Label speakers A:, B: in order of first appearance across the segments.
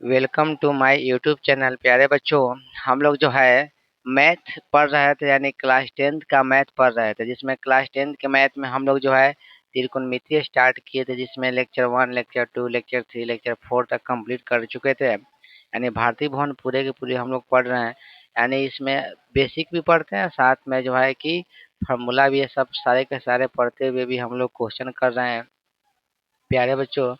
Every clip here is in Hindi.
A: Welcome to my YouTube channel. प्यारे बच्चों, हम लोग जो है मैथ पढ़ रहे थे, यानी क्लास 10th का मैथ पढ़ रहे थे, जिसमें क्लास 10th के मैथ में हम लोग जो है त्रिकोणमिति स्टार्ट किए थे, जिसमें लेक्चर 1, लेक्चर 2, लेक्चर 3, लेक्चर 4 तक कंप्लीट कर चुके थे। यानी भारतीय भवन पूरे के पूरे हम लोग पढ़ रहे हैं। यानी इसमें बेसिक भी पढ़ते हैं, साथ में जो है कि फार्मूला भी है। सब सारे के सारे पढ़ते हुए भी हम लोग क्वेश्चन कर रहे हैं। प्यारे बच्चों,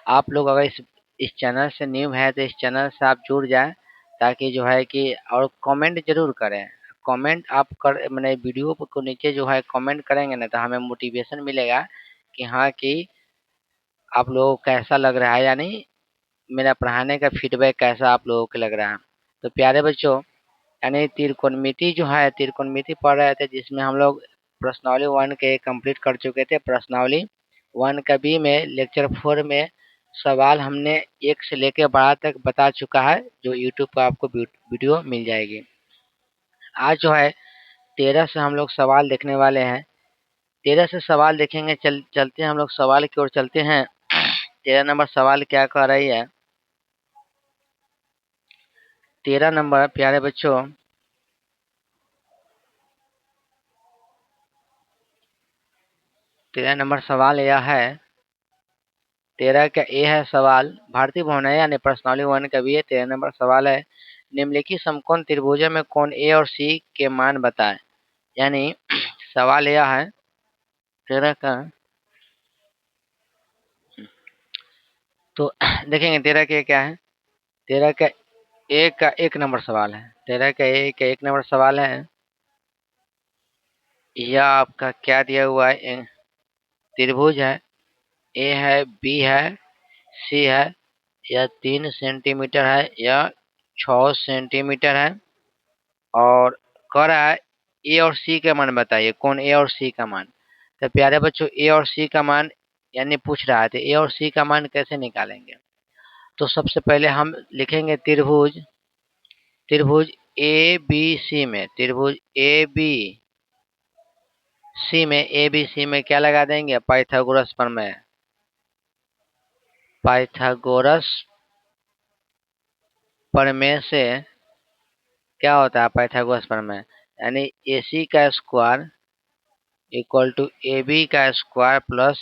A: आप लोग अगर इस चैनल से न्यू है तो इस चैनल से आप जुड़ जाएं, ताकि जो है कि और कमेंट जरूर करें। कमेंट आप कर मैंने वीडियो को नीचे जो है कमेंट करेंगे ना, तो हमें मोटिवेशन मिलेगा कि हाँ कि आप लोगों को कैसा लग रहा है, यानी मेरा पढ़ाने का फीडबैक कैसा आप लोगों को लग रहा है। तो प्यारे बच्चों, यानी त्रिकोणमिति जो है त्रिकोणमिति पढ़ रहे थे, जिसमें हम लोग प्रश्नावली 1 के कंप्लीट कर चुके थे। प्रश्नावली 1 का बी में लेक्चर 4 में सवाल हमने 1 से लेकर 12 तक बता चुका है, जो यूट्यूब पर आपको वीडियो मिल जाएगी। आज जो है 13 से हम लोग सवाल देखने वाले हैं। 13 से सवाल देखेंगे। चलते हैं हम लोग सवाल की ओर चलते हैं। 13 नंबर सवाल क्या कह रही है? 13 नंबर प्यारे बच्चों, 13 नंबर सवाल यह है। 13 का ए है सवाल, भारतीय भवन है, यानी प्रश्नावली 1 का भी है। 13 नंबर सवाल है, निम्नलिखित समकोण त्रिभुजों में कोण ए और सी के मान बताएं। यानी सवाल यह है 13 का। तो देखेंगे 13 के क्या है। 13 का एक नंबर सवाल है। 13 का एक नंबर सवाल है। यह आपका क्या दिया हुआ है? त्रिभुज है, ए है, बी है, सी है। यह 3 सेंटीमीटर है, यह 6 सेंटीमीटर है। और कह रहा है ए और सी का मान बताइए, कौन ए और सी का मान। तो प्यारे बच्चों, ए और सी का मान यानी पूछ रहा है, तो ए और सी का मान कैसे निकालेंगे? तो सबसे पहले हम लिखेंगे त्रिभुज त्रिभुज ए बी सी में, त्रिभुज ए बी सी में, ए बी सी में क्या लगा देंगे? पाइथागोरस प्रमेय। पाइथागोरस प्रमेय से क्या होता है? पाइथागोरस प्रमेय यानी ए सी का square equal to A B का स्क्वायर प्लस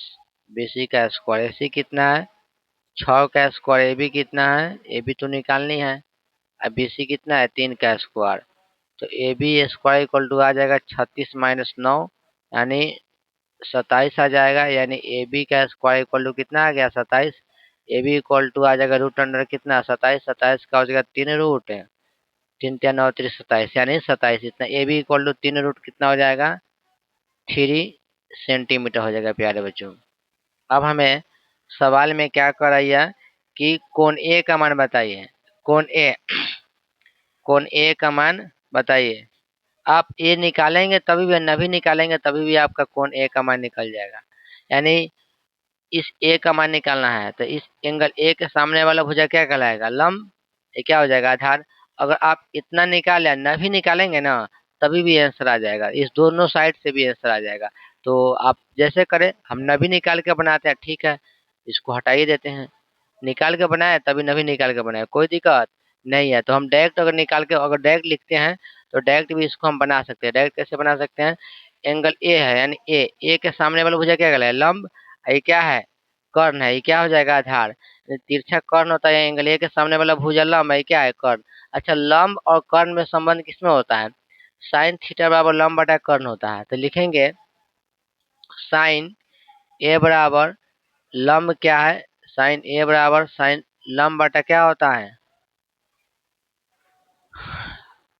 A: बी सी का स्क्वायर। ए सी कितना है? 6 का स्क्वायर। ए बी कितना है? ए बी तो निकालनी है। अब बी सी कितना है? 3 का स्क्वायर। तो A B square equal to आ जाएगा 36 माइनस 9, यानी 27 आ जाएगा। यानी ए बी का स्क्वायर इक्वल टू कितना आ गया? 27। ए बी इक्वल टू आ जाएगा रूट अंडर कितना? 27। 27 का हो जाएगा 3 रूट है, 3 3 9 3 27, यानी 27। इतना A B equal to 3 root कितना हो जाएगा? 3 सेंटीमीटर हो जाएगा। प्यारे बच्चों, अब हमें सवाल में क्या कराइए कि कोण ए का मान बताइए। कोण ए का मान बताइए। आप ए निकालेंगे तभी भी, न भी निकालेंगे तभी भी आपका कोण ए का मान निकल जाएगा। यानी इस ए का मान निकालना है, तो इस एंगल ए के सामने वाला भुजा क्या कहलाएगा? लंब। ये क्या हो जाएगा? आधार। अगर आप इतना निकाले न भी निकालेंगे ना, तभी भी आंसर आ जाएगा। इस दोनों साइड से भी आंसर आ जाएगा। तो आप जैसे करें, हम न भी निकाल के बनाते हैं, ठीक है, इसको हटा ही देते हैं। निकाल के बनाए तभी न भी निकाल के बनाए, कोई दिक्कत नहीं है। तो हम डायरेक्ट अगर निकाल के अगर डायरेक्ट लिखते हैं, तो डायरेक्ट भी इसको हम बना सकते हैं। डायरेक्ट कैसे बना सकते हैं? एंगल ए है, यानी ए के सामने वाला भुजा क्या कहलाएगा? लंब। ये क्या है? कर्ण है। ये क्या हो जाएगा? आधार। तिरछा कर्ण होता है, एंगल ए के सामने वाला भुजा लंब है, क्या है? कर्ण। अच्छा, लंब और कर्ण में संबंध किसमें होता है? साइन थीटा बराबर लंब बटा कर्ण होता है। तो लिखेंगे साइन ए बराबर लंब क्या है? साइन ए बराबर साइन लंब बटा क्या होता है?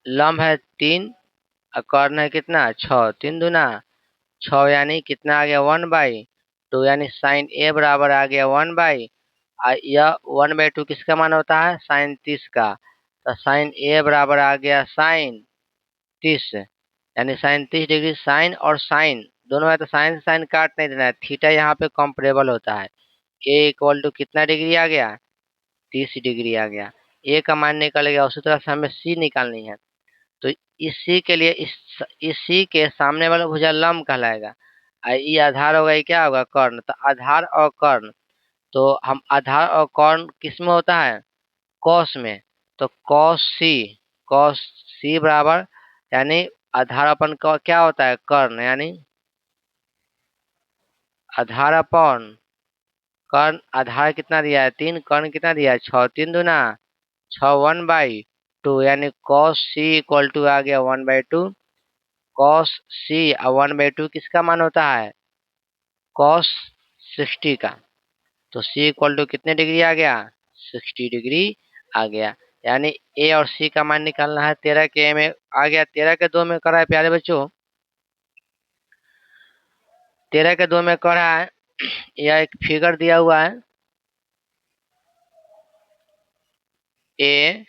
A: लंब है 3 और कर्ण है कितना? 6। 3 दूना 6, यानी कितना आ गया? 1/2, यानी साइन ए बराबर आ गया 1/, यह 1/2 किसका मान होता है? साइन 30 का। तो साइन ए बराबर आ गया साइन 30, यानी साइन 30 डिग्री। साइन और साइन दोनों है, तो साइन से साइन काट नहीं देना है, थीटा यहाँ पे कंपेरेबल होता है। ए इक्वल टू कितना डिग्री आ गया? 30 डिग्री आ गया। ए का मान निकल गया। उसी तरह से हमें सी निकालनी है। तो इसी के लिए इसी के सामने वाला भुजा लंब कहलाएगा। ये आधार होगा, ये क्या होगा? कर्ण। तो आधार और कर्ण, तो हम आधार और कर्ण किस में होता है? कॉस में, तो कॉस सी बराबर, यानी आधार अपन का क्या होता है, कर्ण, यानी आधार अपन कर्ण, आधार कितना दिया है 3, कर्ण कितना दिया है 6, 3 दूना 6, 1/2, यानी कॉस सी इक्वल टू आ गया 1/2। कॉस सी 1/2 किसका मान होता है, कॉस 60 का। तो सी इक्वल टू कितने डिग्री आ गया, 60 डिग्री आ गया। यानी ए और सी का मान निकालना है। 13 के ए में आ गया, 13 के 2 में करा है प्यारे बच्चों, 13 के 2 में करा है। यह एक फिगर दिया हुआ है, ए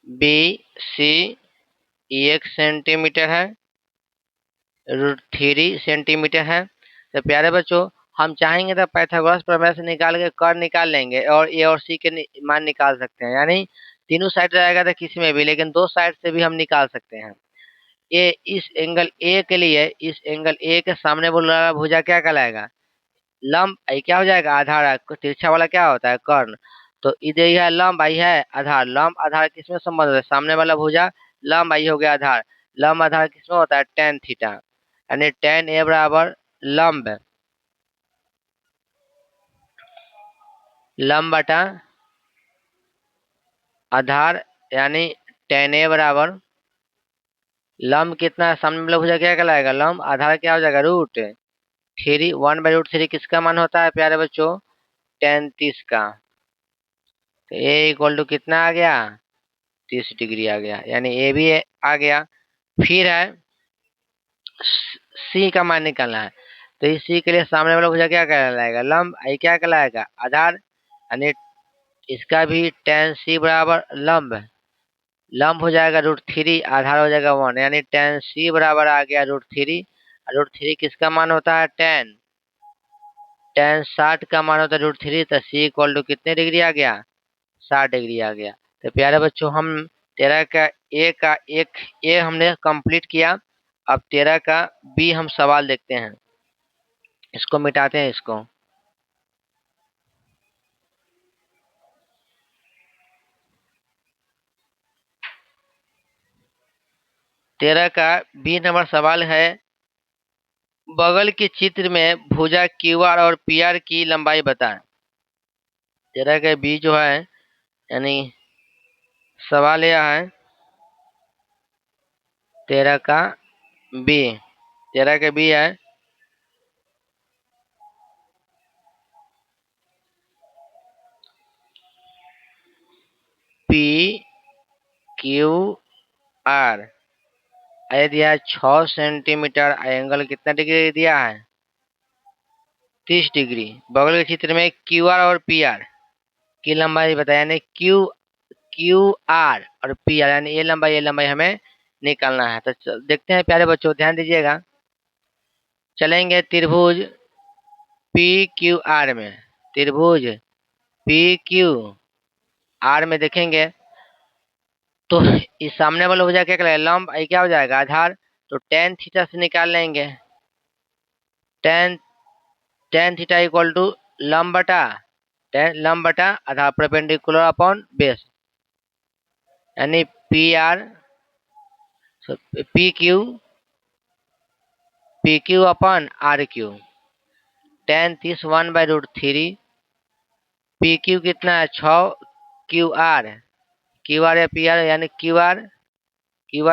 A: बी सी, 1 सेंटीमीटर है, √3 सेंटीमीटर है। तो प्यारे बच्चों, हम चाहेंगे तो पाइथागोरस प्रमेय से निकाल के कर्ण निकाल लेंगे और ए और सी के मान निकाल सकते हैं। यानी तीनों साइड रहेगा तो किसी में भी, लेकिन दो साइड से भी हम निकाल सकते हैं। ये इस एंगल ए के लिए, इस एंगल ए के सामने वाला भुजा क्या कहलाएगा, लंब। आई क्या हो जाएगा, आधार। तिरछा वाला क्या होता है, कर्ण। तो इधर यह लंब आई है, आधार। लंब आधार किसमें संबंध है, सामने वाला भुजा लंब आई हो गया आधार। लंब आधार किसमें होता है, tan थीटा, यानी tan ए बराबर लंब, लंब बटा आधार, यानी tan ए बराबर लंब कितना है, सामने वाला भुजा क्या कहलाएगा, लंब। आधार क्या हो जाएगा, √3, 1/√3 किसका मान होता है प्यारे बच्चों, tan 30 का। तो ए इक्वल टू कितना आ गया, 30 डिग्री आ गया, यानी ए भी आ गया। फिर है सी का मान निकालना है। तो इस सी के लिए सामने वाला भुजा क्या कहलाएगा, लंब। आई क्या कहलाएगा, आधार, यानी इसका भी tan सी बराबर लंब, लंब हो जाएगा √3, आधार हो जाएगा 1, यानी tan सी बराबर आ गया √3। √3 किसका मान होता है, tan 60 का मान होता है √3। तो सी इक्वल टू कितने डिग्री आ गया, 60 डिग्री आ गया। तो प्यारे बच्चों, हम 13 का एक ए हमने कंप्लीट किया। अब 13 का बी हम सवाल देखते हैं। इसको मिटाते हैं, इसको। 13 का बी नंबर सवाल है, बगल के चित्र में भुजा क्यू आर और पी आर की लंबाई बताएं। 13 का बी जो है, यानी सवाल यह है, 13 का बी, 13 का बी है, पी क्यू आर ये दिया है 6 सेंटीमीटर। एंगल कितना डिग्री दिया है, 30 डिग्री। बगल के चित्र में क्यू आर और पी आर की लंबाई बताया, यानी क्यू आर और पी आर, यानी ये लंबाई हमें निकालना है। तो देखते हैं प्यारे बच्चों, ध्यान दीजिएगा। चलेंगे त्रिभुज पी क्यू आर में, त्रिभुज पी क्यू आर में देखेंगे तो इस सामने वाला हो जाएगा क्या, लंब। आई क्या हो जाएगा, आधार। तो tan थीटा से निकाल लेंगे, tan tan theta equal to लंब बटा लंब बटा आधार, परपेंडिकुलर अपॉन बेस, यानी P Q upon R Q. tan 30 1/√3, P Q कितना है 6, क्यू आर या पी आर, यानी क्यू आर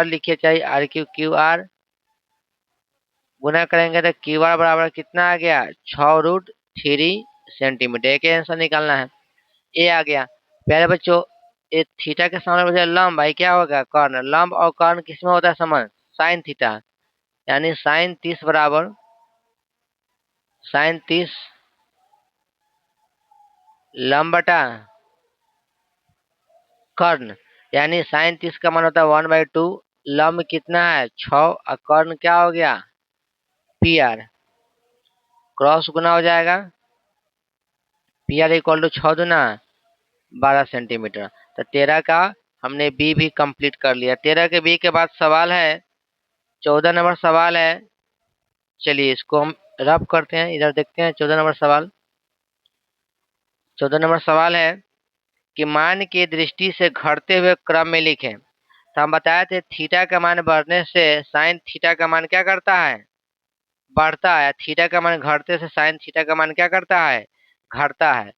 A: लिखिए, चाहिए क्यू आर गुना करेंगे तो क्यू आर बराबर कितना आ गया, 6√3 सेंटीमीटर। एक आंसर निकालना है, ए आ गया। प्यारे बच्चों, ये थीटा के सामने मुझे लंब, भाई क्या होगा, कर्ण। लंब और कर्ण किसमें होता है समान, साइन थीटा, यानी साइन 30 बराबर साइन 30 लंब बटा कर्ण, यानी साइन 30 का मान होता है 1/2। लंब कितना है 6 और कर्ण क्या हो गया, पी आर। क्रॉस गुना हो जाएगा, पी आर इक्वल टू 6 दूना 12 सेंटीमीटर। तो 13 का हमने बी भी कंप्लीट कर लिया। 13 के बी के बाद सवाल है, 14 नंबर सवाल है। चलिए इसको हम रब करते हैं, इधर देखते हैं 14 नंबर सवाल। 14 नंबर सवाल है कि मान की दृष्टि से घटते हुए क्रम में लिखें। तो हम बताए थे थीटा का मान बढ़ने से साइन थीटा का मान क्या करता है, बढ़ता है। थीटा का मान घटते से साइन थीटा का मान क्या करता है, घटता है।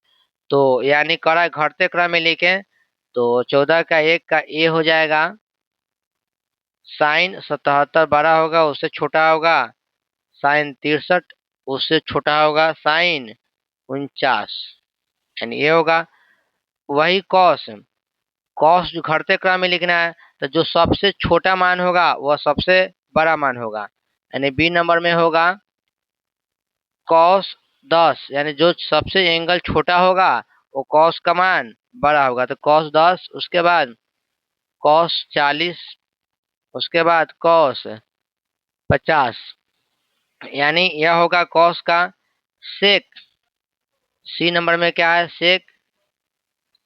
A: तो यानी कड़ा घटते क्रम में लिखें तो 14 का 1 का ए हो जाएगा, साइन 77 बड़ा होगा उससे छोटा होगा, साइन 63 उससे छोटा होगा, साइन 49 यानी ये होगा। वही कॉस, कॉस जो घटते क्रम में लिखना है तो जो सबसे छोटा मान होगा वह सबसे बड़ा मान होगा, यानी बी नंबर में होगा कॉस 10, यानी जो सबसे एंगल छोटा होगा वो कॉस का मान बड़ा होगा। तो कॉस 10, उसके बाद कॉस 40, उसके बाद कॉस 50, यानी यह होगा कॉस का सेक। सी नंबर में क्या है, सेक।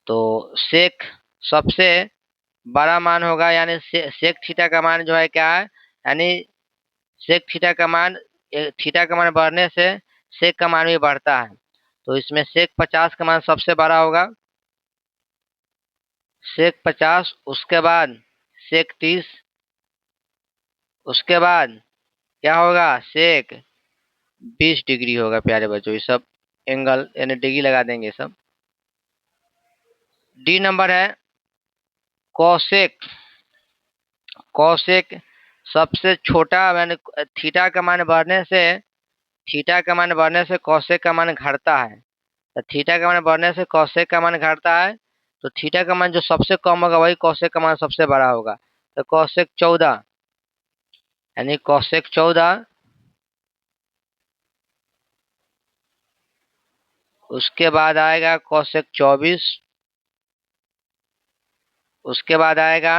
A: तो सेक सबसे बड़ा मान होगा, यानी सेक थीटा का मान जो है क्या है, यानी सेक थीटा का मान, थीटा का मान बढ़ने से सेक का मान भी बढ़ता है। तो इसमें सेक 50 का मान सबसे बड़ा होगा, सेक 50, उसके बाद सेक 30, उसके बाद क्या होगा, सेक 20 डिग्री होगा। प्यारे बच्चों ये सब एंगल यानी डिग्री लगा देंगे सब। डी नंबर है कॉसेक। कॉसेक सबसे छोटा, यानी थीटा का मान बढ़ने से, थीटा का मान बढ़ने से कॉसेक का मान घटता है। तो थीटा का मान बढ़ने से कॉसेक का मान घटता है, तो थीटा का मान जो सबसे कम होगा वही कॉसेक का मान सबसे बड़ा होगा। तो कॉसेक 14, यानी कॉसेक 14, उसके बाद आएगा कॉसेक 24, उसके बाद आएगा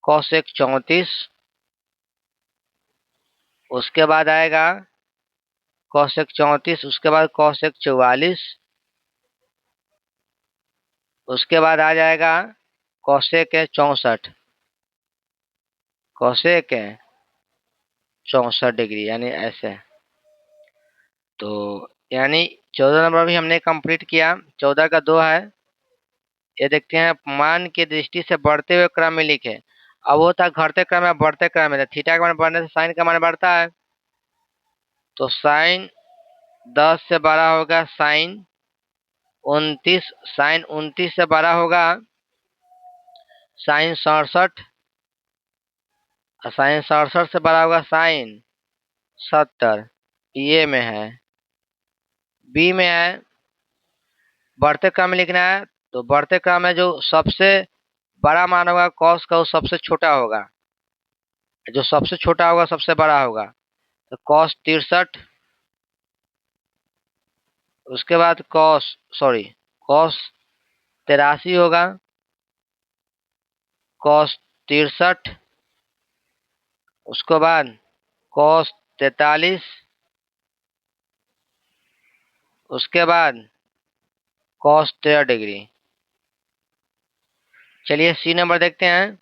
A: कॉसेक 34, उसके बाद आएगा कॉसेक 34, उसके बाद कॉसेक 44, उसके बाद आ जाएगा कॉसेक 64, कॉसेक 64 डिग्री, यानी ऐसे। तो यानी 14 नंबर भी हमने कंप्लीट किया। 14 का 2 है, ये देखते हैं मान की दृष्टि से बढ़ते हुए क्रम में लिखे। अब वो था घटते क्रम में बढ़ते क्रम में, थीटा का मान बढ़ने से साइन का मान बढ़ता है, तो साइन 10 से बड़ा होगा साइन 29, साइन 29 से बड़ा होगा साइन 67, साइन 67 से बड़ा होगा साइन 70। ये में है। बी में है बढ़ते क्रम में लिखना है, तो बढ़ते क्रम में जो सबसे बड़ा मान होगा कॉस का वो सबसे छोटा होगा, जो सबसे छोटा होगा सबसे बड़ा होगा। तो कॉस 63, उसके बाद कॉस 83 होगा, कॉस 63, उसके बाद कॉस 43, उसके बाद कॉस 13 डिग्री। चलिए सी नंबर देखते हैं।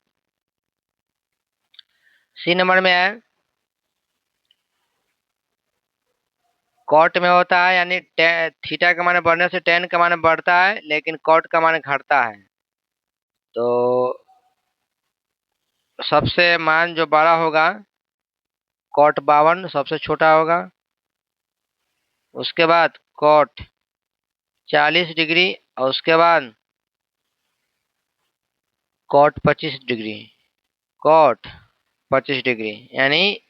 A: सी नंबर में है कॉट में होता है, यानी थीटा का मान बढ़ने से टेन का मान बढ़ता है लेकिन कॉट का मान घटता है। तो सबसे मान जो बड़ा होगा कॉट 52 सबसे छोटा होगा, उसके बाद कॉट 40 डिग्री, और उसके बाद कॉट 25 डिग्री, कॉट 25 डिग्री, यानी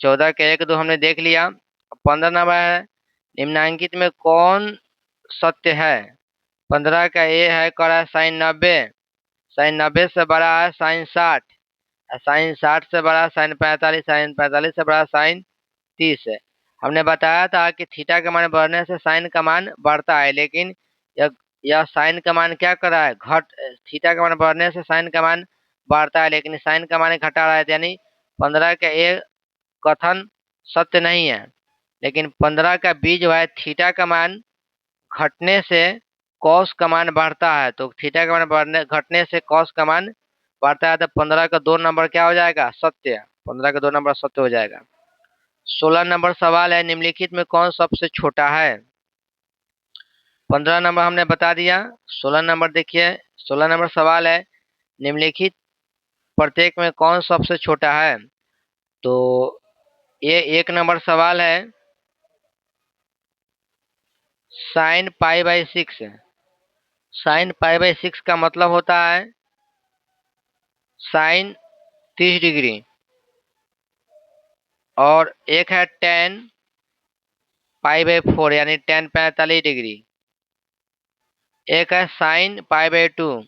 A: 14 के 1 2 हमने देख लिया। 15 नंबर है निम्नांकित में कौन सत्य है। 15 का ए है कड़ा साइन 90, साइन 90 से बड़ा है साइन 60, साइन 60 से बड़ा साइन 45, साइन 45 से बड़ा साइन 30 है। हमने बताया था कि थीटा का मान बढ़ने से साइन का मान बढ़ता है, लेकिन यह यह साइन का मान क्या कर रहा है, घट, थीटा का मान बढ़ने से साइन का मान बढ़ता है लेकिन साइन का मान घटा रहा है, यानी 15 का ए कथन सत्य नहीं है। लेकिन 15 का बी जो है थीटा का मान घटने से कॉस का मान बढ़ता है, तो थीटा का मान बढ़ने घटने से कॉस का मान बढ़ता है, तो 15 का 2 नंबर क्या हो जाएगा, सत्य। 15 का 2 नंबर सत्य हो जाएगा। 16 नंबर सवाल है निम्नलिखित में कौन सबसे छोटा है। 15 नंबर हमने बता दिया। 16 नंबर देखिए, 16 नंबर सवाल है, निम्नलिखित प्रत्येक में कौन सबसे छोटा है? तो ये 1 नंबर सवाल है, sine pi by 6। Sine pi by 6 का मतलब होता है साइन 30 डिग्री, और एक है टेन पाई बाई 4 यानी टेन 45 डिग्री। एक है sine pi by 2।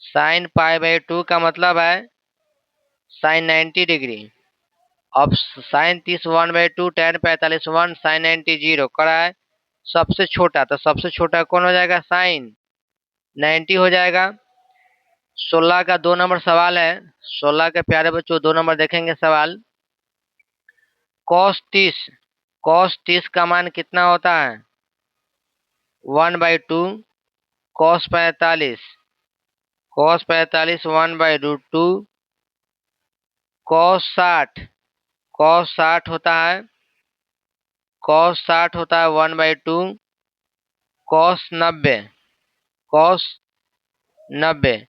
A: Sine pi by 2 का मतलब है साइन 90 डिग्री। अब साइन 30 1/2 टेन 45 1 साइन 90 0 करा है सबसे छोटा, तो सबसे छोटा कौन हो जाएगा? साइन 90 हो जाएगा। 16 का 2 नंबर सवाल है। 16 के प्यारे बच्चों 2 नंबर देखेंगे सवाल, cos 30। cos 30 का मान कितना होता है? 1/2 cos 45। cos 45 1/√2 cos 60। cos 60 होता है, cos 60 होता है 1/2 cos 90। cos 90।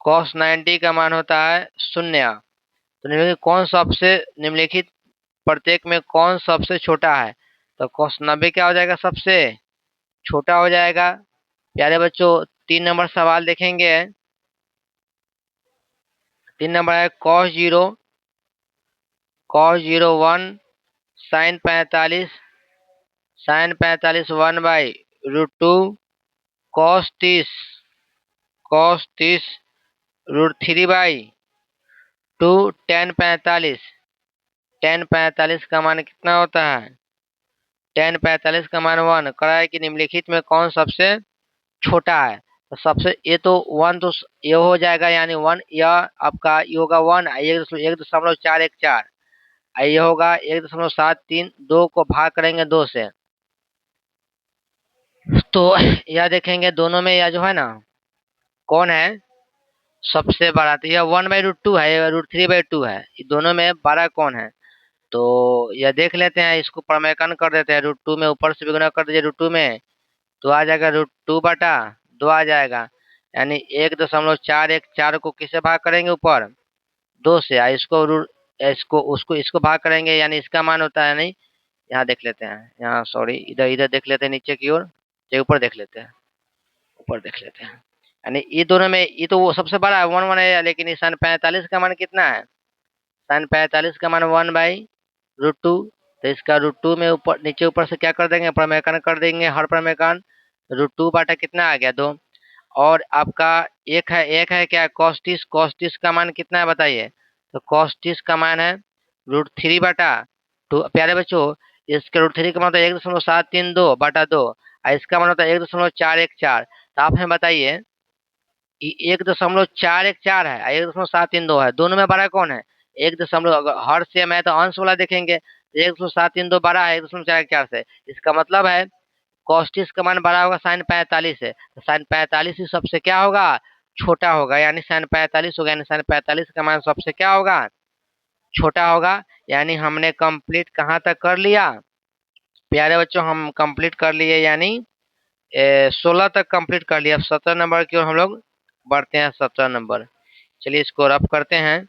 A: cos 90 का मान होता है 0। तो निम्नलिखित कौन सबसे निम्नलिखित प्रत्येक में कौन सबसे छोटा है? तो cos 90 क्या हो जाएगा? सबसे छोटा हो जाएगा। प्यारे बच्चों 3 नंबर सवाल देखेंगे। 3 नंबर है cos 0। cos 0 1 sin 45। sin 45 1/√2 cos 30। cos 30 √3/2 tan 45। tan 45 का मान कितना होता है? tan 45 का मान 1 करा है कि निम्नलिखित में कौन सबसे छोटा है? तो सबसे ये तो 1 तो ये हो जाएगा, यानी 1 यह आपका ये होगा 1 1.414। ये होगा 1.73। 2 को भाग करेंगे 2 से, तो यह देखेंगे दोनों में यह जो है ना कौन है सबसे बड़ा? तो यह 1/√2 है, यह √3/2 है। ये दोनों में बड़ा कौन है? तो यह देख लेते हैं, इसको प्रमेयकन कर देते हैं। √2 में ऊपर से भी गुना कर दीजिए √2 में, तो आ जाएगा √2/2 आ जाएगा। यानी 1.414 को किसे भाग करेंगे? ऊपर 2 से। इसको भाग करेंगे, यानी इसका मान होता है, नहीं यहाँ देख लेते हैं, यहाँ सॉरी इधर इधर देख लेते हैं नीचे की ओर, ऊपर देख लेते हैं, ऊपर देख लेते हैं। यानी ये दोनों में ये तो वो सबसे बड़ा है 1 1 है, लेकिन ये सन 45 का मान कितना है? सन 45 का मान 1/√2। तो इसका √2 में ऊपर नीचे ऊपर से क्या कर देंगे? प्रमेयकन कर देंगे। हर प्रमेयकन √2 कितना आ गया? 2। और आपका एक है क्या? cos 30। cos 30 का मान कितना है बताइए? तो cos 30 का मान है √3/2। प्यारे बच्चों इसके √3 का मतलब 1.732/2, और इसका मान होता है 1.414। तो आप हमें बताइए 1.414 है, 1.732 है, दोनों में बड़ा कौन है? 1 अगर हर से मैं तो अंश वाला देखेंगे, 1.732 बड़ा है 1.414 से। इसका मतलब है cos 30 का मान बड़ा होगा साइन 45 से, तो साइन 45 ही सबसे क्या होगा? छोटा होगा, यानी साइन 45 होगा, यानी साइन 45 का मान सबसे क्या होगा? छोटा होगा। यानी हमने कंप्लीट कहाँ तक कर लिया प्यारे बच्चों? हम कंप्लीट कर लिए, यानी 16 तक कंप्लीट कर लिया। अब 17 नंबर की ओर हम लोग बढ़ते हैं। 17 नंबर, चलिए इसको रफ करते हैं।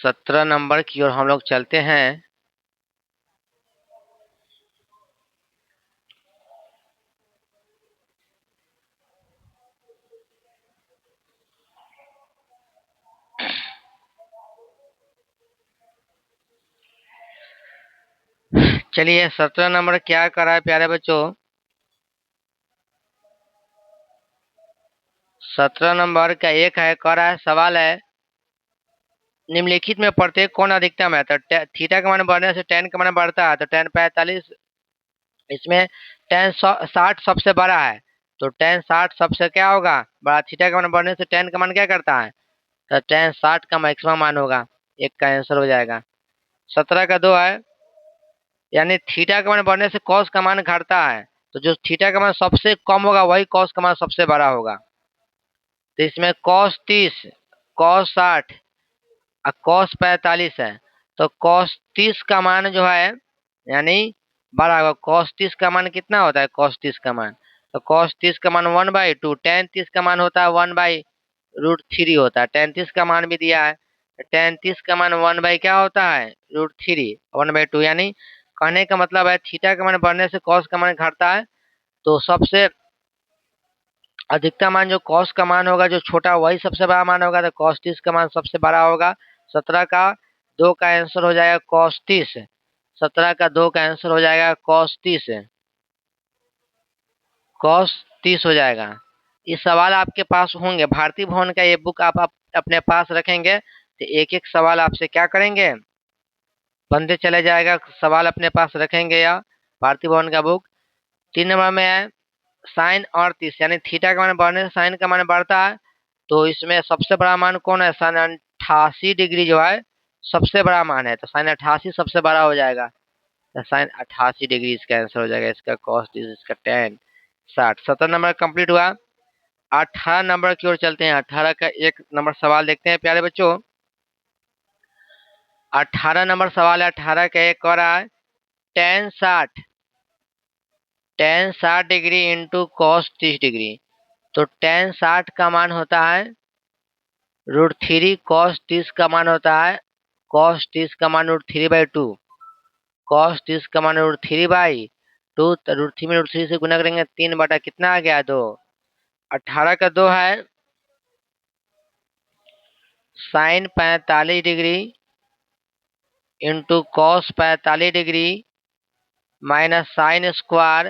A: 17 नंबर की ओर हम लोग चलते हैं। चलिए 17 नंबर क्या करा है प्यारे बच्चों? 17 नंबर का एक है, कह रहा है सवाल है, निम्नलिखित में प्रत्येक कौन अधिकतम है? तो थीटा का मान बढ़ने से टेन का मान बढ़ता है, तो टेन 45 इसमें टेन 60 सबसे बड़ा है, तो टेन 60 सबसे क्या होगा? बड़ा। थीटा का मान बढ़ने से टेन का मान क्या करता है? तो टेन 60 का मैक्सिमम मान होगा। एक का आंसर हो जाएगा। 17 का 2 है, यानी थीटा का मान बढ़ने से कॉस का मान घटता है, तो जो थीटा का मान सबसे कम होगा वही कॉस का मान सबसे बड़ा होगा। तो इसमें cos 30, cos 60 और cos 45 है। तो cos 30 का मान जो है यानी बड़ा होगा। cos 30 का मान कितना होता है? cos 30 का मान, तो cos 30 का मान 1/2, tan 30 का मान होता है 1/√3 होता है। tan 30 का मान भी दिया है, tan 30 का मान 1 क्या होता है? √3, 1/2। यानी कहने का मतलब है थीटा का मान बढ़ने से cos का मान घटता है। तो सबसे अधिकतम मान जो cos का मान होगा, जो छोटा वही सबसे बड़ा मान होगा। तो cos 30 का मान सबसे बड़ा होगा। 17 का 2 का आंसर हो जाएगा cos 30। 17 का 2 का आंसर हो जाएगा cos 30, cos 30 हो जाएगा। ये सवाल आपके पास होंगे, भारतीय भवन का ये बुक आप अपने पास रखेंगे तो एक एक सवाल आपसे क्या करेंगे, बनते चले जाएगा। सवाल अपने पास रखेंगे या भारतीय भवन का बुक। 3 नंबर में है साइन और 30, यानी थीटा का मान बढ़ने से साइन का मान बढ़ता है। तो इसमें सबसे बड़ा मान कौन है? साइन 88 डिग्री जो है सबसे बड़ा मान है। तो साइन 88 सबसे बड़ा हो जाएगा। तो साइन 88 डिग्री इसका आंसर हो जाएगा। इसका cos 30, इसका tan 60। 17 नंबर कंप्लीट हुआ। 18 नंबर की ओर चलते हैं। 18 का एक नंबर सवाल देखते हैं प्यारे बच्चों। 18 नंबर सवाल है। 18 का एक और है tan 60, tan 60 degree into cos 30 degree. तो tan 60 का मान होता है √3, cos 30 का मान होता है cos 30 का मान √3/2, cos 30 का मान √3/2। तो √3 में √3 से गुना करेंगे 3 बटा कितना आ गया? 2। 18 का 2 है sine 45 degree into cos 45 degree minus sine square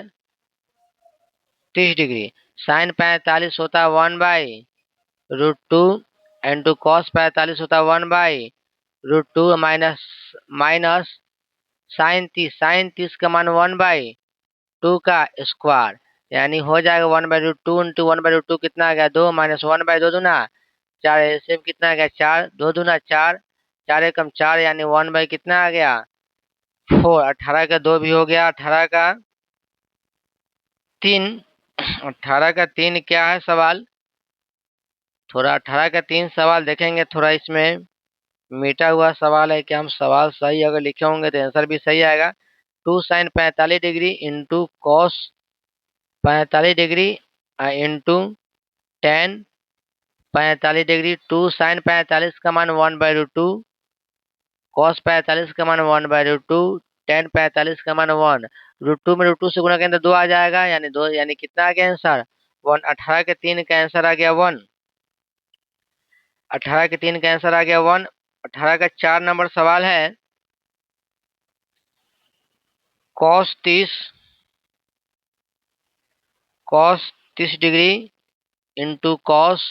A: 30 degree. Sine 45 होता है 1/√2 इंटू cos 45 होता है 1/√2 माइनस साइन 30 का मान 1/2 का स्क्वायर, यानी हो जाएगा 1/√2 इंटू 1/√2 कितना आ गया? 2 माइनस 1/2 दूना 4, ऐसे में कितना आ गया? 4, 2 दूना 4, 4 एकम 4, यानी 1 कितना आ गया? 4। 18 का 2 भी हो गया। 18 का 3, 18 का 3 क्या है सवाल? थोड़ा 18 का 3 सवाल देखेंगे। थोड़ा इसमें मीठा हुआ सवाल है कि हम सवाल सही अगर लिखे होंगे तो आंसर भी सही आएगा। 2 sine 45 degree into cos 45 degree into tan 45 degree. 2 sine 45 का मान 1/√2, कॉस 45 का मान 1/√2, टेन 45 का मान 1। √2 में √2 से गुणा करेंगे तो 2 आ जाएगा, यानी 2, यानी कितना आ गया आंसर? 1। 18 के 3 का आंसर आ गया 1। 18 के 3 का आंसर आ गया 1। 18 का 4 नंबर सवाल है cos 30 degree into cos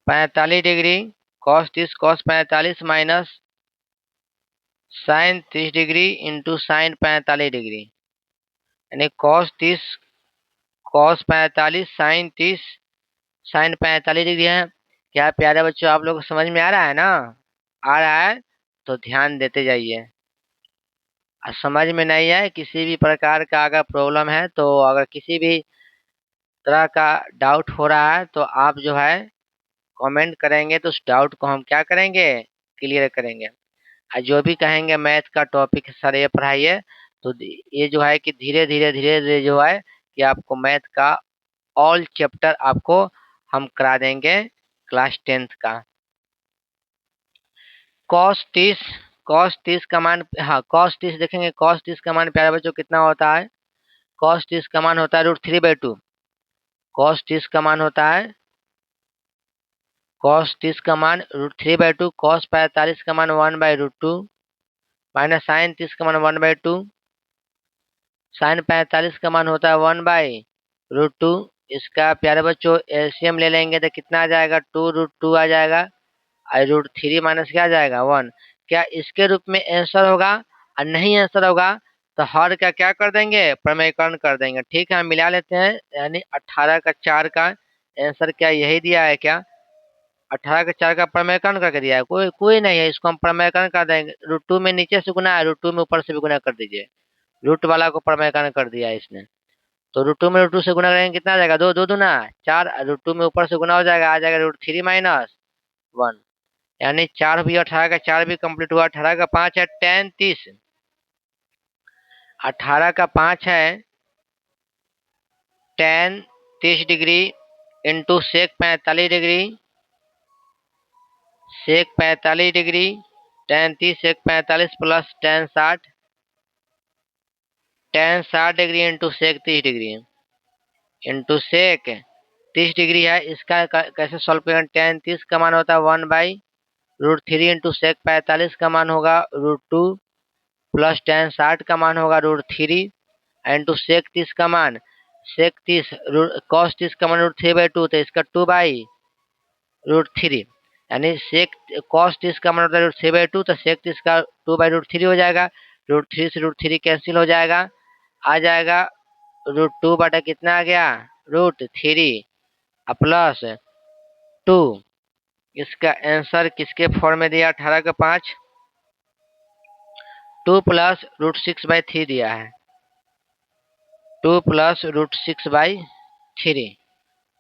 A: 45 degree, cos 30 cos 45 minus sine 30 degree into sine 45 degree, यानी cos 30 cos 45 sine 30 sine 45 degree है। क्या प्यारे बच्चों आप लोग को समझ में आ रहा है ना? आ रहा है तो ध्यान देते जाइए। समझ में नहीं है किसी भी प्रकार का अगर प्रॉब्लम है, तो अगर किसी भी तरह का डाउट हो रहा है तो आप जो है कमेंट करेंगे तो उस डाउट को हम क्या करेंगे? क्लियर करेंगे। और जो भी कहेंगे मैथ का टॉपिक सर ये पढ़ाइए, तो ये जो है कि धीरे धीरे धीरे धीरे जो है कि आपको मैथ का ऑल चैप्टर आपको हम करा देंगे क्लास 10th का। cos 30 का मान, हाँ cos 30 देखेंगे। cos 30 का मान प्यारे बच्चों कितना होता है? cos 30 का मान होता है √3/2। cos 30 का मान होता है cos 30 का मान √3/2, cos 45 का मान 1/√2 माइनस साइन 30 का मान 1/2, साइन 45 का मान होता है 1/√2। इसका प्यारे बच्चों एलसीएम ले लेंगे तो कितना आ जाएगा? 2√2 आ जाएगा और √3 माइनस क्या आ जाएगा? 1। क्या इसके रूप में आंसर होगा? और नहीं आंसर होगा तो हर का क्या कर देंगे? प्रमेयकरण कर देंगे। ठीक है, हम मिला लेते हैं। यानी 18 का 4 का आंसर क्या यही दिया है क्या? 18 का 4 का प्रमेयकरण करके दिया है? कोई नहीं है, इसको हम प्रमेयकरण कर देंगे। √2 में नीचे से गुना है, √2 में ऊपर से भी गुना कर दीजिए। रूट वाला को प्रमेयकरण कर दिया है इसने। तो √2 में √2 से गुना करेंगे कितना आ जाएगा, 2 2 दूना 4, √2 में ऊपर से गुना हो जाएगा, आ जाएगा √3 माइनस 1, यानी 4 भी 18 का 4 भी कंप्लीट हुआ, 18 का 5 है tan 30, 18 का 5 है tan 30 degree into sec 45 degree, sec 45 degree, tan 30 sec 45 plus tan 60 degree into sec 30 degree into sec 30 degree है। इसका कैसे सॉल्व करेंगे, tan 30 का मान होता है 1/√3 इंटू सेक 45 का मान होगा √2 प्लस tan 60 का मान होगा √3 इंटू सेक 30 का मान, सेक 30 cos 30 का मान √3/2, तो इसका 2/√3, यानी सेक cos 30 का मान होता है √3/2, तो सेक 30 का 2/√3 हो जाएगा, √3 से √3 कैंसिल हो जाएगा, आ जाएगा √2 बटा कितना आ गया √3 प्लस 2। इसका आंसर किसके फॉर्म में दिया, 18 का 5, 2 प्लस √6/3 दिया है, 2 प्लस √6/3,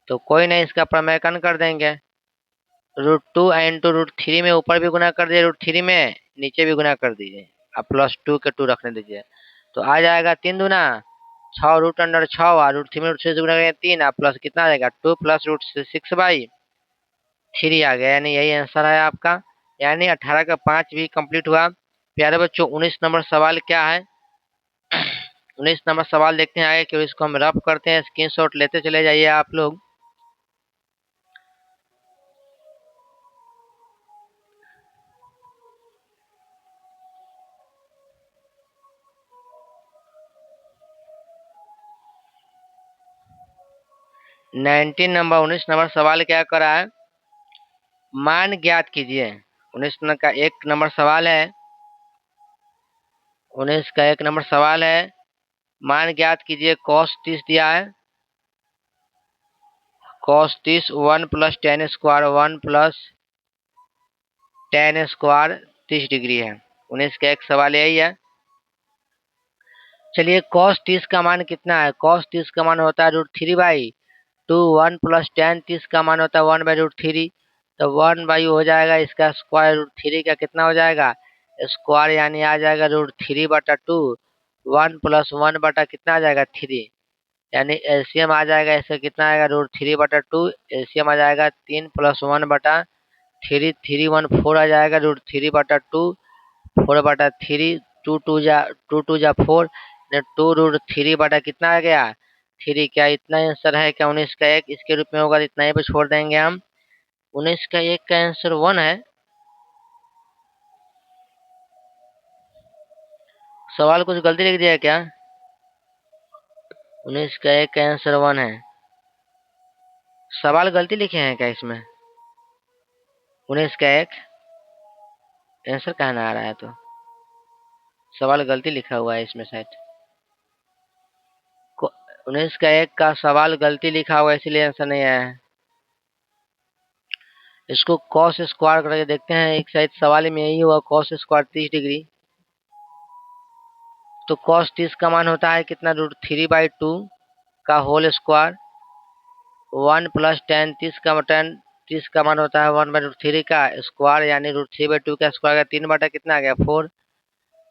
A: तो कोई नहीं, इसका प्रमेयकन कर देंगे, √2 इंटू √3 में ऊपर भी गुना कर दीजिए, √3 में नीचे भी गुना कर दीजिए, अब प्लस 2 के 2 रखने दीजिए, तो आ जाएगा 3 दूना 6 √6 और √3 में √3 से गुना करेंगे 3, प्लस कितना आ जाएगा 2 प्लस √6/3 आ गया, यानी यही आंसर है आपका, यानी 18 का 5 भी कंप्लीट हुआ। प्यारे बच्चों 19 नंबर सवाल क्या है, 19 नंबर सवाल देखते हैं आगे, क्यों इसको हम रफ करते हैं, स्क्रीनशॉट लेते चले जाइए आप लोग। नंबर 19 नंबर सवाल क्या करा है, मान ज्ञात कीजिए। 19 का 1 नंबर सवाल है, 19 का 1 नंबर सवाल है, मान ज्ञात कीजिए, cos 30 दिया है, cos 30 1 plus tan square 1 plus tan square 30 degree है। 19 का 1 सवाल यही है। चलिए cos 30 का मान कितना है, cos 30 का मान होता है √3/2, 1 प्लस tan 30 का मान होता है 1/√3, तो 1 हो जाएगा, इसका स्क्वायर √3 का कितना हो जाएगा स्क्वायर, यानी आ जाएगा √3/2, 1 प्लस 1 बटा कितना आ जाएगा 3, यानी एलसीएम आ जाएगा, इसका कितना आएगा √3/2, एलसीएम आ जाएगा 3 प्लस 1/3, 3 1 4 आ जाएगा, √3/2 4/3, 2 2 जा 4, 2 √3 बटा कितना आ गया 3, क्या इतना आंसर है क्या 19 का 1, इसके रूप में होगा, तो इतना ही पे छोड़ देंगे हम। 19 का 1 का आंसर 1 है। सवाल कुछ गलती लिख दिया क्या, 19 का 1 का आंसर 1 है, सवाल गलती लिखे हैं क्या इसमें, 19 का 1 आंसर कहना आ रहा है, तो सवाल गलती लिखा हुआ है इसमें शायद, 19 का 1 का सवाल गलती लिखा हुआ है, इसीलिए आंसर नहीं आया है। इसको cos स्क्वायर करके देखते हैं, एक शायद सवाल में यही हुआ, cos स्क्वायर 30 डिग्री, तो cos 30 का मान होता है कितना √3/2 का होल स्क्वायर, 1 प्लस tan 30 का मान होता है 1/√3 का स्क्वायर, यानी √3/2 का स्क्वायर का 3 बटा कितना आ गया 4,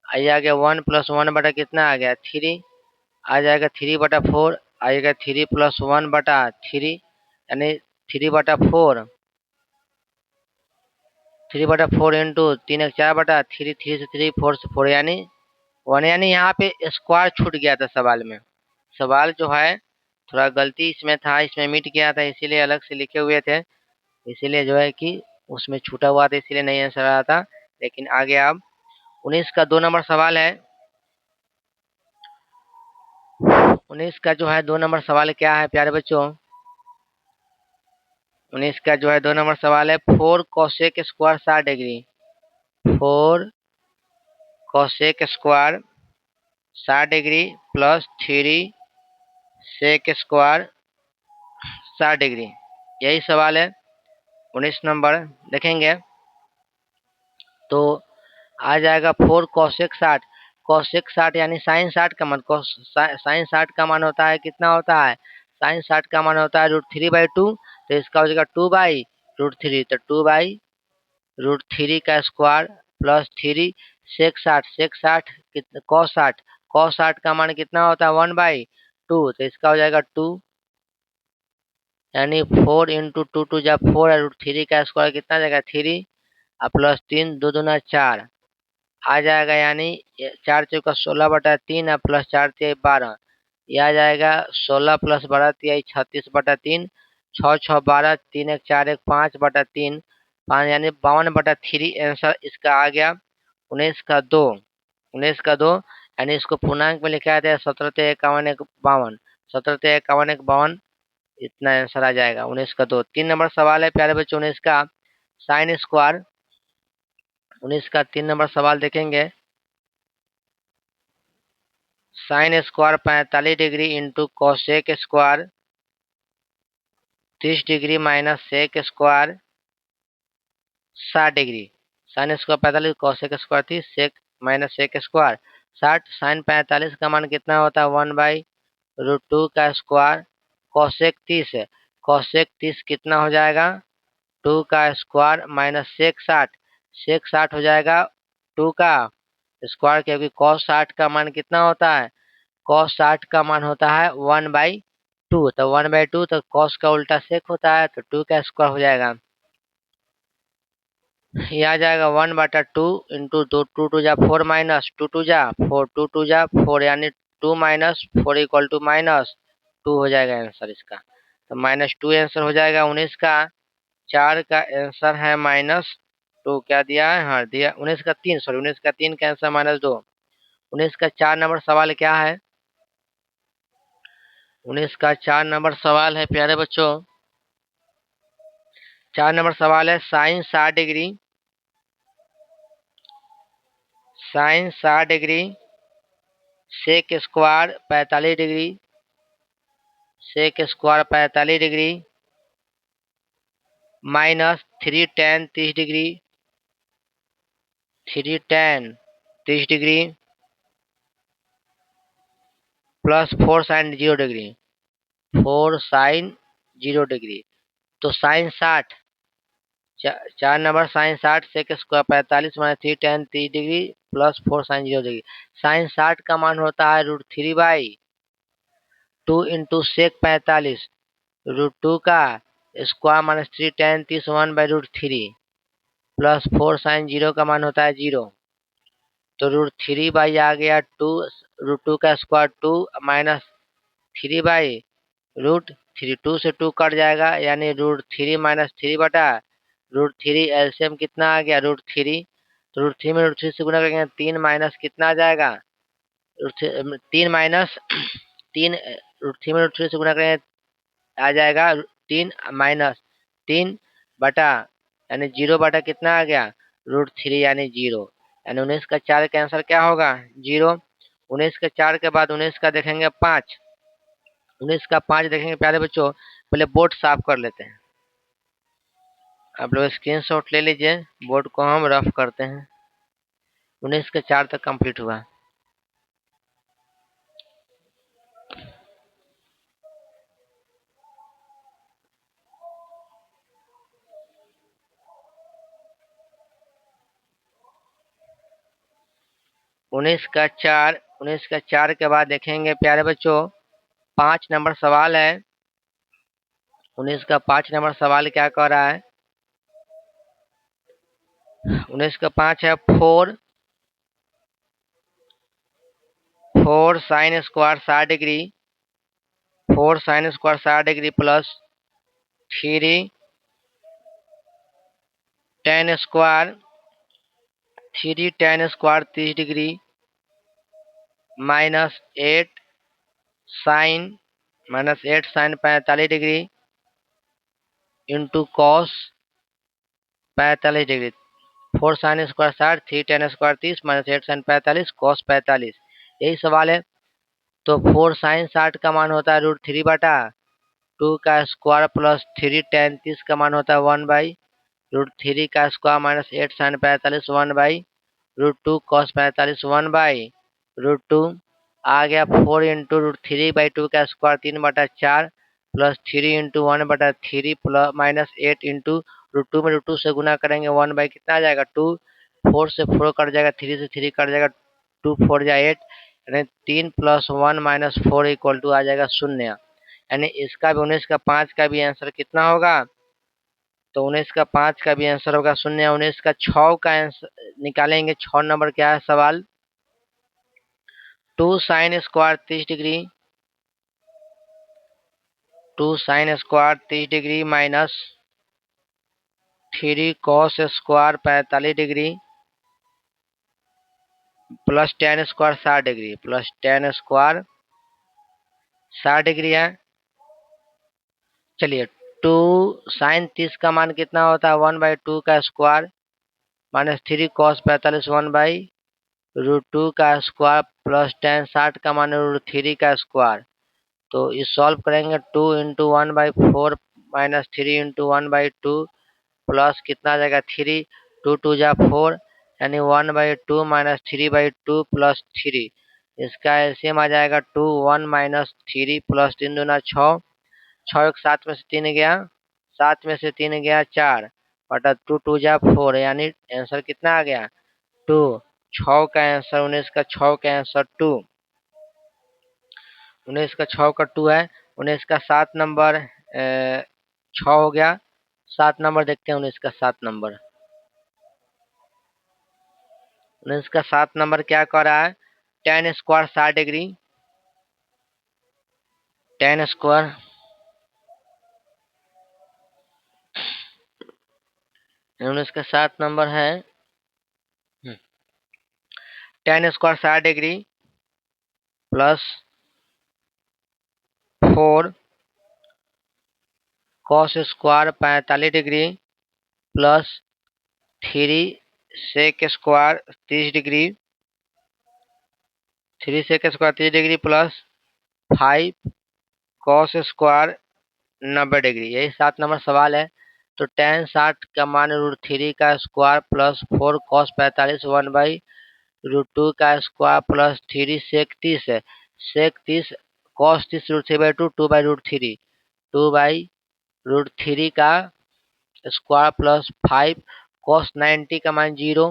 A: आई आ गया 1 प्लस 1 बटा कितना आ गया 3, आ जाएगा 3/4, आएगा 3 प्लस 1/3, यानी 3/4, 3/4 इंटू 3 4/3, 3 से 3 4 से 4, यानी 1, यानी यहाँ पे स्क्वायर छूट गया था सवाल में, सवाल जो है थोड़ा गलती इसमें था, इसमें मिट गया था, इसीलिए अलग से लिखे हुए थे, इसीलिए जो है कि उसमें छूटा हुआ था, इसीलिए नहीं आंसर आ रहा था, लेकिन आगे अब 19 का 2 नंबर सवाल है। 19 का जो है 2 नंबर सवाल क्या है प्यारे बच्चों, 19 का जो है 2 नंबर सवाल है, 4 cosec square 60 degree, 4 cosec square 60 degree plus 3 sec square 60 degree, यही सवाल है 19 नंबर। देखेंगे तो आ जाएगा 4 कोसेक 60, कोसेक 60 यानी साइन 60 का मान साइन 60 का मान होता है कितना होता है, साइन 60 का मान होता है √3/2। तो इसका हो जाएगा 2/√3, तो 2/√3 का स्क्वायर प्लस 3 सेक 60 कितना कॉस 60 का मान कितना होता है 1/2। तो इसका हो जाएगा 2 यानी 4 इंटू 2 जब 4 है √3 का स्क्वायर कितना जाएगा 3 और प्लस 3 2 दूना 4 आ जाएगा, यानी 4×4 = 16/3 और प्लस 4×3 = 12। ये आ जाएगा 16 प्लस 12 36/3, 6×6 = 12, 3×1 = 4 5/3, 5 यानी 52/3 आंसर इसका आ गया। 19 का 2 यानी इसको पूर्णांक में लिखा जाता है 17×51 = 17×51 इतना आंसर आ जाएगा 19 का 2। 3 नंबर सवाल है प्यारे बच्चों 19 का साइन स्क्वायर। 19 का 3 नंबर सवाल देखेंगे। Sine square 45 degree into cosec square 30 degree minus sec square 60 degree. Sine square 45 cosec square 30 sec minus sec square 60। Sine 45 का मान कितना होता है 1/√2 का स्क्वायर कोसेक 30 है। कोसेक 30 कितना हो जाएगा 2 का स्क्वायर माइनस सेक 60 हो जाएगा 2 का स्क्वायर, क्योंकि कॉस 60 का मान कितना होता है, कॉस 60 का मान होता है 1/2। तो 1/2 तो कॉस का उल्टा सेक होता है, तो 2 का स्क्वायर हो जाएगा। ये आ जाएगा 1/2 इंटू 2 2 जा 4 माइनस 2 2 जा 4 2 2 जा 4 यानी 2 माइनस 4 = -2 हो जाएगा आंसर इसका। तो -2 आंसर हो जाएगा 19 का 4 का आंसर है -2। क्या दिया है, हाँ दिया 19 का 3, सॉरी 19 का 3 का आंसर -2। 19 का 4 नंबर सवाल क्या है, 19 का 4 नंबर सवाल है प्यारे बच्चों। 4 नंबर सवाल है sine 60 degree sec square 45 degree sec square 45 degree minus 3 tan 30 degree 3 tan 30 degree plus 4 sin 0 degree 4 sin 0 degree. तो sine 60 4 number sine 60 sec square 45 minus 3 tan 30 degree plus 4 sin 0 degree. Sine 60 का मान होता है √3/2 इंटू सेक 45 √2 का square minus 3 tan 30 1/√3 plus 4 sin 0 का मान होता है 0। तो √3 आ गया 2 √2 का स्क्वायर 2 माइनस 3/√3 2 से 2 कट जाएगा, यानी √3 माइनस 3/√3 एलसीएम कितना आ गया √3। तो √3 में √3 से गुना करेंगे 3 माइनस कितना आ जाएगा 3 माइनस 3 √3 में √3 से गुना करेंगे आ जाएगा 3 माइनस 3 यानी 0 कितना आ गया √3 यानी 0, यानी 19 का 4 का आंसर क्या होगा 0। 19 का 4 के बाद 19 का देखेंगे 5। 19 का 5 देखेंगे प्यारे बच्चों, पहले बोर्ड साफ कर लेते हैं। आप लोग स्क्रीनशॉट ले लीजिए, बोर्ड को हम रफ करते हैं। 19 का 4 तक कंप्लीट हुआ। उन्नीस का चार के बाद देखेंगे प्यारे बच्चों 5 नंबर सवाल है। 19 का 5 नंबर सवाल क्या कह रहा है, 19 का 5 है 4 sine square 60 degree 4 sine square 60 degree plus 3 tan square 30 degree minus 8 sine 45 degree into cos 45 degree. 4 sine square 60 3 tan square 30 minus 8 sine 45 cos 45, यही सवाल है। तो 4 साइन 60 का मान होता है √3/2 का स्क्वायर प्लस 3 tan 30 का मान होता है 1/√3 का स्क्वायर माइनस 8 साइन 45 1/√2 कॉस 45 1/। √2 आ गया 4 × √3/2 का square 3/4 plus 3 × 1/3 plus minus 8 into √2 में √2 से गुना करेंगे 1 कितना आ जाएगा 2, 4 से 4 कट जाएगा, 3 से 3 कट जाएगा, 2 4 जा 8 यानी 3 + 1 - 4 = आ जाएगा 0। यानी इसका भी 19 का 5 का भी आंसर कितना होगा, तो 19 का 5 का भी आंसर होगा 0। 19 का 6 का आंसर निकालेंगे, 6 नंबर क्या है सवाल, 2 sin square 30 degree, 2 sin square 30 degree minus 3 cos square 45 degree plus tan square 60 degree, plus tan square 60 degree है। चलिए 2 sin 30 का मान कितना होता है 1/2 का स्क्वायर माइनस 3 cos 45 1/√2 का स्क्वायर प्लस tan 60 का मान √3 का स्क्वायर। तो इस सॉल्व करेंगे 2 × 1/4 माइनस 3 × 1/2 प्लस कितना आ जाएगा 3, 2 2 जा 4 यानी 1/2 माइनस 3/2 प्लस 3। इसका एलसीएम आ जाएगा 2 1 माइनस 3 प्लस 3 दूना 6, 6 एक 7 में से 3 गया, 7 में से 3 गया 4 बटा 2 2 जा 4 यानी आंसर कितना आ गया 2। 6 का आंसर 19 का 6 का आंसर 2, 19 का 6 का 2 है। 19 का 7 नंबर 6 हो गया, 7 नंबर देखते हैं 19 का 7 नंबर। 19 का 7 नंबर क्या कर रहा है, tan square 60 degree, tan square 19 का 7 नंबर है tan square 60 degree plus 4 cos square 45 degree plus 3 sec square 30 degree, 3 sec square 30 degree plus 5 cos square 90 degree. यही 7 नंबर सवाल है। तो tan 60 का मान √3 का स्क्वायर प्लस 4 cos 45 1/√2 का स्क्वायर प्लस 3 sec 30 है, sec 30 cos 30 √3/2 2/√3, 2/√3 का स्क्वायर प्लस 5 cos 90 का मान 0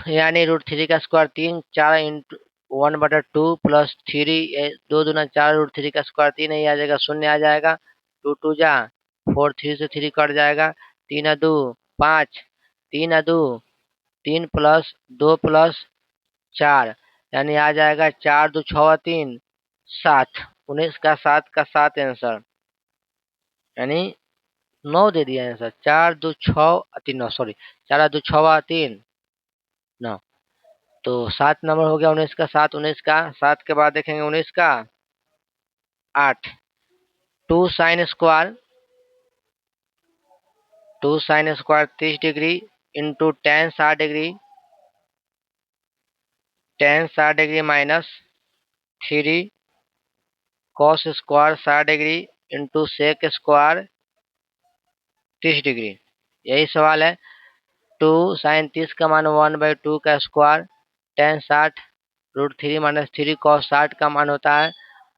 A: यानी √3 का स्क्वायर 3 4 इंटू 1/2 प्लस 3 2 दूना 4 √3 का स्क्वायर 3 नहीं आ जाएगा 0 आ जाएगा, 2 2 जा 4 3 से 3 कट जाएगा, 3 2 5, 3 2 3 प्लस 2 प्लस 4 यानी आ जाएगा 4 2 6 3 7। 19 का 7 का 7 आंसर यानी 9 दे दिया आंसर, 4 2 6 3 9 सॉरी 4 2 6 3 9। तो 7 नंबर हो गया 19 का 7। 19 का 7 के बाद देखेंगे 19 का 8, 2 sin square 30 degree into tan 60 degree minus 3 cos square 60 degree into sec square 30 degree. यही सवाल है। 2 sin 30 का मान 1/2 का स्क्वायर tan 60 √3 माइनस 3 cos 60 का मान होता है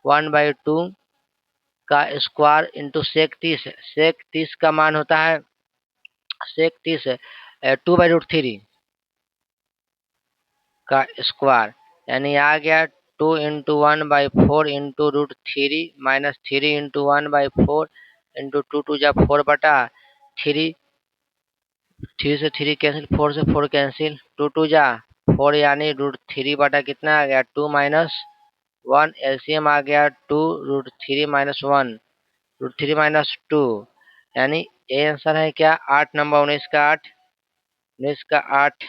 A: 1/2 का स्क्वायर इंटू सेक 30, सेक 30 का मान होता है सेक 30 2/√3 का स्क्वायर यानी आ गया 2 × 1/4 इंटू √3 माइनस 3 × 1/4 इंटू 2 2 जा 4 बटा 3, 3 से 3 कैंसिल, 4 से 4 कैंसिल, 2 2 जा 4 यानी √3 बटा कितना आ गया 2 माइनस 1, एलसीएम आ गया 2 √3 माइनस 1 √3 माइनस 2 यानी ये आंसर है क्या 8 नंबर 19 का 8, 19 का 8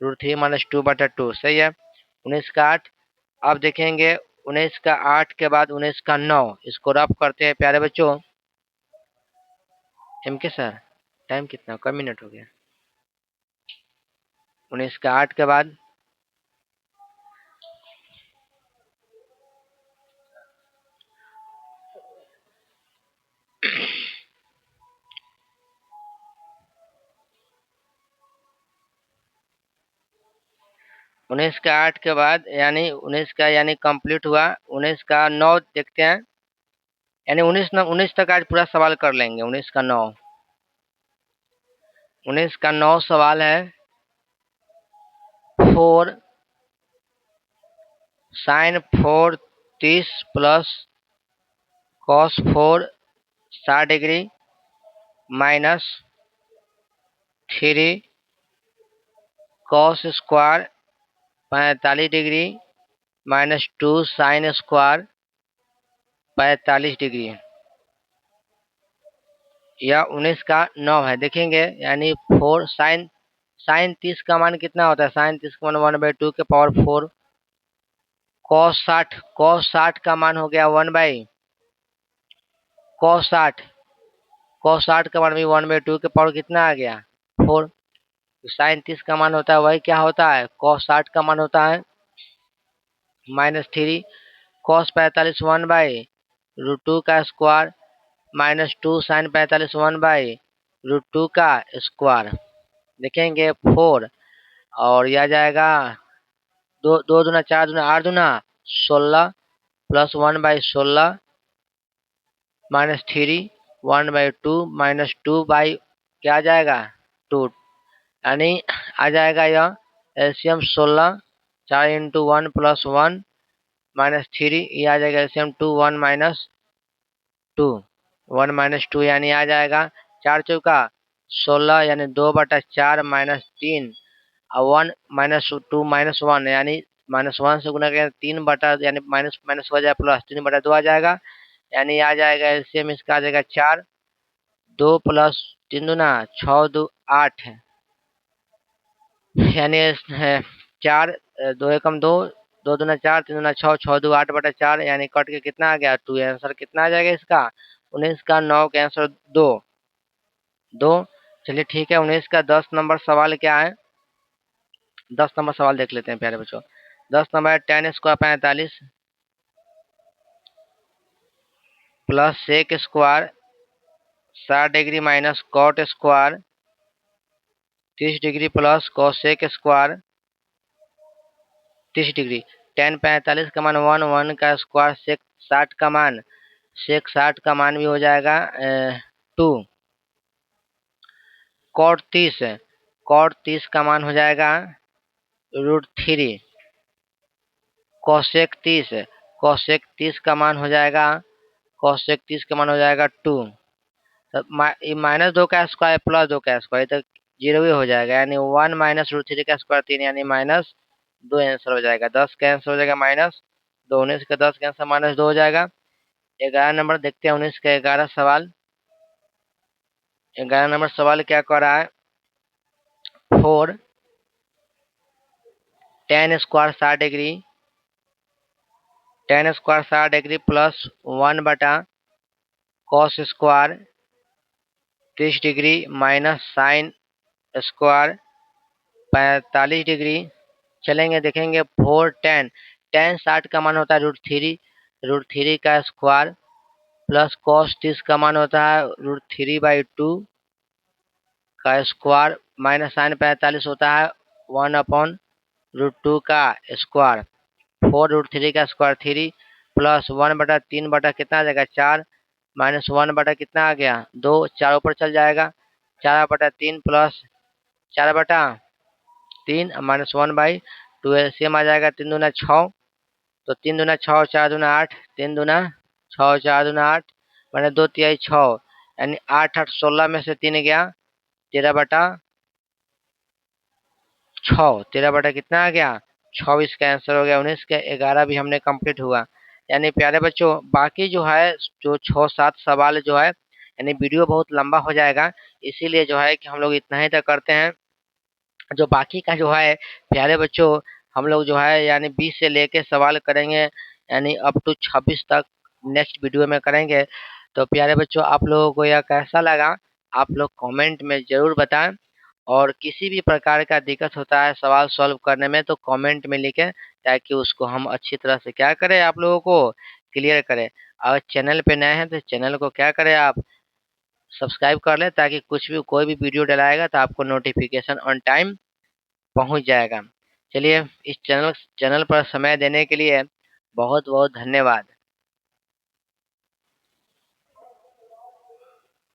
A: √3 माइनस 2 बटा 2 सही है 19 का 8। अब देखेंगे 19 का 8 के बाद 19 का 9, इसको रफ करते हैं प्यारे बच्चों। एम के सर टाइम कितना कम मिनट हो गया 19 का 8 के बाद 19 का 8 के बाद यानी 19 का यानी कंप्लीट हुआ। 19 का 9 देखते हैं, यानी 19 तक आज पूरा सवाल कर लेंगे। 19 का 9, 19 का 9 सवाल है 4 sine 4 30 plus cos 4 60 degree minus 3 cos square 45 degree minus 2 sine square 45 degree. यह 19 का 9 है, देखेंगे यानी 4 साइन 30 का मान कितना होता है? साइन 30 का मान 1/2 के पावर 4। कॉस 60 का मान हो गया 1/, कॉस 60 का मान भी 1/2 के पावर कितना आ गया? 4। साइन 30 का मान होता है वही क्या होता है? कॉस 60 का मान होता है -3 कॉस 45 1/√2 का स्क्वायर माइनस 2 साइन 45 1/√2 का स्क्वायर। देखेंगे 4 और यह जाएगा 2 दूना 4 दूना 8 दूना 16 प्लस 1/16 माइनस 3 1/2 माइनस 2 क्या आ जाएगा? 2, यानी आ जाएगा यह एलसीएम 16, 4 इंटू 1 प्लस 1 माइनस 3, ये आ जाएगा एलसीएम 2 1 माइनस 2, 1 माइनस 2 यानी आ जाएगा 4 चौका 16 यानी 2/4 माइनस 3 और 1 माइनस 2 माइनस 1 यानी -1 से गुना करें 3 बटा यानी माइनस माइनस हो जाए प्लस 3/2 आ जाएगा, यानी आ जाएगा एलसीएम इसका आ जाएगा 4, 2 प्लस 3 दूना 6 2 8 यानी है 4 2 एकम 2, 2 दूना 4 3 दूना 6 6 2 8/4 यानी कट के कितना आ गया 2। आंसर कितना आ जाएगा इसका? 19 का 9 का आंसर 2 2। चलिए ठीक है, 19 का 10 नंबर सवाल क्या है? 10 नंबर सवाल देख लेते हैं प्यारे बच्चों। 10 number tan square 45 plus sec square 60 degree minus cot square 30 degree plus cosec square 30 degree. tan 45 का मान 1 1 का स्क्वायर सेक 60 का मान, सेक 60 का मान भी हो जाएगा 2। कॉट 30 का मान हो जाएगा √3। कोसेक 30 का मान हो जाएगा 2। माइनस 2 का स्क्वायर प्लस 2 का स्क्वायर तो 0 ही हो जाएगा, यानी 1 माइनस √3 का स्क्वायर 3 यानी -2 आंसर हो जाएगा। 10 का आंसर हो जाएगा -2। 19 का 10 का आंसर -2 हो जाएगा। 11 नंबर देखते हैं 19 का 11 सवाल। 11 नंबर सवाल क्या कर रहा है? 4 tan square 60 degree plus 1/cos square 30 degree minus sine square 45 degree. चलेंगे देखेंगे 4 tan 60 का मान होता है √3 का स्क्वायर प्लस cos 30 का मान होता है √3/2 का स्क्वायर माइनस साइन 45 होता है 1/√2 का स्क्वायर। 4√3 का स्क्वायर 3 प्लस 1/3 बटा कितना आ जाएगा 4 माइनस 1 बटा कितना आ गया 2, 4 ऊपर चल जाएगा 4/3 प्लस 4/3 माइनस 1/2 एलसीएम आ जाएगा 3 दूना 6, तो 3 दूना 6 4 दूना 8, 3 दूना 6 4 दूना 8 मैंने 2 तिहाई 6 यानी 8 8 16 में से 3 गया 13/6, 13 बटा कितना आ गया 26 का आंसर हो गया। 19 का 11 भी हमने कंप्लीट हुआ। यानी प्यारे बच्चों बाकी जो है जो 6-7 सवाल जो है यानी वीडियो बहुत लंबा हो जाएगा, इसीलिए जो है कि हम लोग इतना ही तक करते हैं। जो बाकी का जो है प्यारे बच्चों हम लोग जो है यानी 20 से लेके सवाल करेंगे यानी अप टू 26 तक नेक्स्ट वीडियो में करेंगे। तो प्यारे बच्चों आप लोगों को यह कैसा लगा आप लोग कमेंट में ज़रूर बताएं, और किसी भी प्रकार का दिक्कत होता है सवाल सॉल्व करने में तो कमेंट में लिखें, ताकि उसको हम अच्छी तरह से क्या करें आप लोगों को क्लियर करें। अगर चैनल पे नए हैं तो चैनल को क्या करें आप सब्सक्राइब कर लें, ताकि कुछ भी कोई भी वीडियो डलाएगा तो आपको नोटिफिकेशन ऑन टाइम पहुंच जाएगा। चलिए, इस चैनल चैनल पर समय देने के लिए बहुत बहुत धन्यवाद।